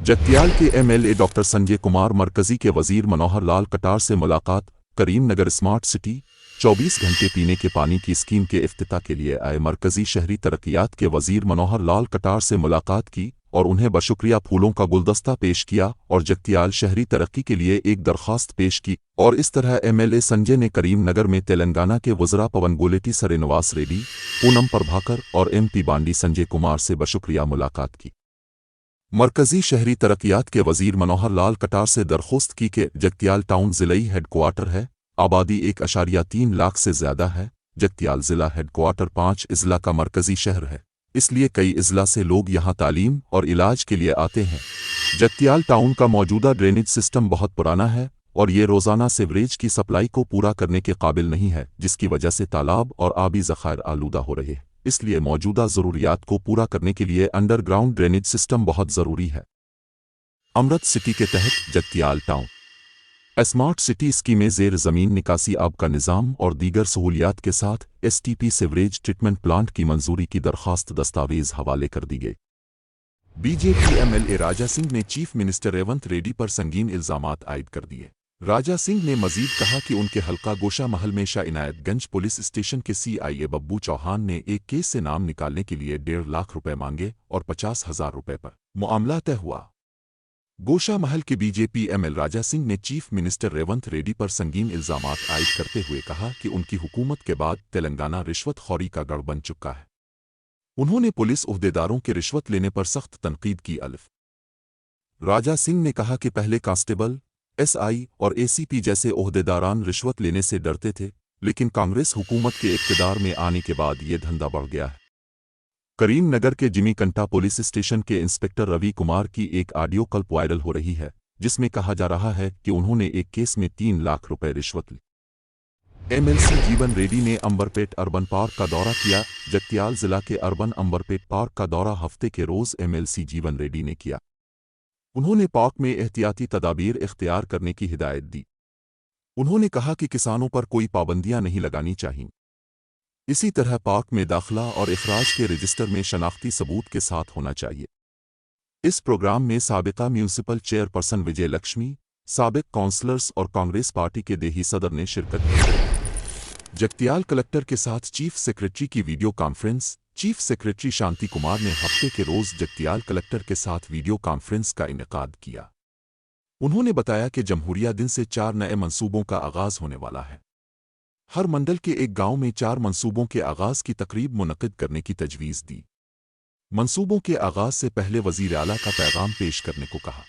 जगतियाल के MLA doctor Sanjay Kumar मरकजी के वजीर मनोहर लाल कटार से मुलाकात। करीम नगर स्मार्ट सिटी 24 घंटे पीने के पानी की स्कीम के इफ्तिताह के लिए आए मरकजी शहरी तरक्कियात के वजीर मनोहर लाल कटार से मुलाकात की और उन्हें बशुक्रिया फूलों का गुलदस्ता पेश किया और जगतियाल शहरी तरक्की के लिए एक दरख्वास्त पेश की। और इस तरह एमएलए संजय ने करीम नगर में तेलंगाना के वज़रा पवन गोलेटी श्रीनिवास रेड्डी, पूनम प्रभाकर और एमपी बांडी संजय कुमार से बशुक्रिया मुलाकात की। मरकजी शहरी तरक्कियात के वजीर मनोहर लाल कटार से दरख्वास्त की कि जगतियाल टाउन ज़िलाई हेडक्वार्टर है, आबादी 1.3 लाख से ज़्यादा है। जगतियाल ज़िला हेडक्वार्टर 5 अजला का मरकजी शहर है, इसलिए कई अजला से लोग यहाँ तालीम और इलाज के लिए आते हैं। जगतियाल टाउन का मौजूदा ड्रेनेज सिस्टम बहुत पुराना है और ये रोज़ाना सीवरेज की सप्लाई को पूरा करने के काबिल नहीं है, जिसकी वजह से तालाब और आबी ज़खायर आलूदा हो रहे हैं। इसलिए मौजूदा ज़रूरियात को पूरा करने के लिए अंडरग्राउंड ड्रेनेज सिस्टम बहुत ज़रूरी है। अमृत सिटी के तहत Jagtial town smart city scheme में ज़ेर ज़मीन निकासी आब का निज़ाम और दीगर सहूलियात के साथ एसटीपी सीवरेज ट्रीटमेंट प्लांट की मंजूरी की दरख्वास्त दस्तावेज़ हवाले कर दी गई। बीजेपी एमएलए राजा सिंह ने चीफ मिनिस्टर रेवंत रेड्डी पर संगीन इल्ज़ामात आयद कर दिए। राजा सिंह ने मजीद कहा कि उनके हल्का गोशा महल में शाह इनायतगंज पुलिस स्टेशन के सीआईए बब्बू चौहान ने एक केस से नाम निकालने के लिए 1.5 लाख रुपए मांगे और 50,000 रुपए पर मामला तय हुआ। गोशा महल के बीजेपी एमएल राजा सिंह ने चीफ मिनिस्टर रेवंत रेड्डी पर संगीन इल्ज़ामात आयद करते हुए कहा कि उनकी हुकूमत के बाद तेलंगाना रिश्वतखोरी का गढ़ बन चुका है। उन्होंने पुलिस ओहदेदारों के रिश्वत लेने पर सख्त तनकीद की। राजा सिंह ने कहा कि पहले कांस्टेबल, एसआई और एसीपी जैसे ओहदेदारान रिश्वत लेने से डरते थे, लेकिन कांग्रेस हुकूमत के इक़्तिदार में आने के बाद ये धंधा बढ़ गया है। करीम नगर के जिमीकंटा पुलिस स्टेशन के इंस्पेक्टर रवि कुमार की एक ऑडियो क्लिप वायरल हो रही है, जिसमें कहा जा रहा है कि उन्होंने एक केस में 3 लाख रुपए रिश्वत ली। एमएलसी जीवन रेड्डी ने अंबरपेट अर्बन पार्क का दौरा किया। जगतियाल जिला के अर्बन अंबरपेट पार्क का दौरा हफ्ते के रोज़ एमएलसी जीवन रेड्डी ने किया। उन्होंने पार्क में एहतियाती तदाबीर इख्तियार करने की हिदायत दी। उन्होंने कहा कि किसानों पर कोई पाबंदियां नहीं लगानी चाहिए। इसी तरह पार्क में दाखिला और इखराज के रजिस्टर में शनाख्ती सबूत के साथ होना चाहिए। इस प्रोग्राम में साबिका म्यूनिसिपल चेयरपर्सन विजय लक्ष्मी, साबिक काउंसलर्स और कांग्रेस पार्टी के देही सदर ने शिरकत की। जगतियाल कलेक्टर के साथ चीफ सेक्रेटरी की video conference. Chief secretary Shanti Kumar ने हफ्ते के रोज़ जगतियाल कलेक्टर के साथ वीडियो कॉन्फ्रेंस का इनेकाद किया। उन्होंने बताया कि जमहूरिया दिन से 4 नए मंसूबों का आगाज़ होने वाला है। हर मंडल के एक गांव में 4 मंसूबों के आगाज़ की तकरीब मुनक़िद करने की तजवीज़ दी। मंसूबों के आगाज़ से पहले वज़ीर आला का पैगाम पेश करने को कहा।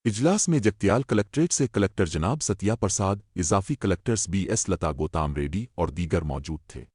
इजलास में जगतियाल कलेक्ट्रेट से कलेक्टर जनाब सत्या प्रसाद, इजाफी कलेक्टर्स BS लता गोताम रेड्डी और दीगर मौजूद थे।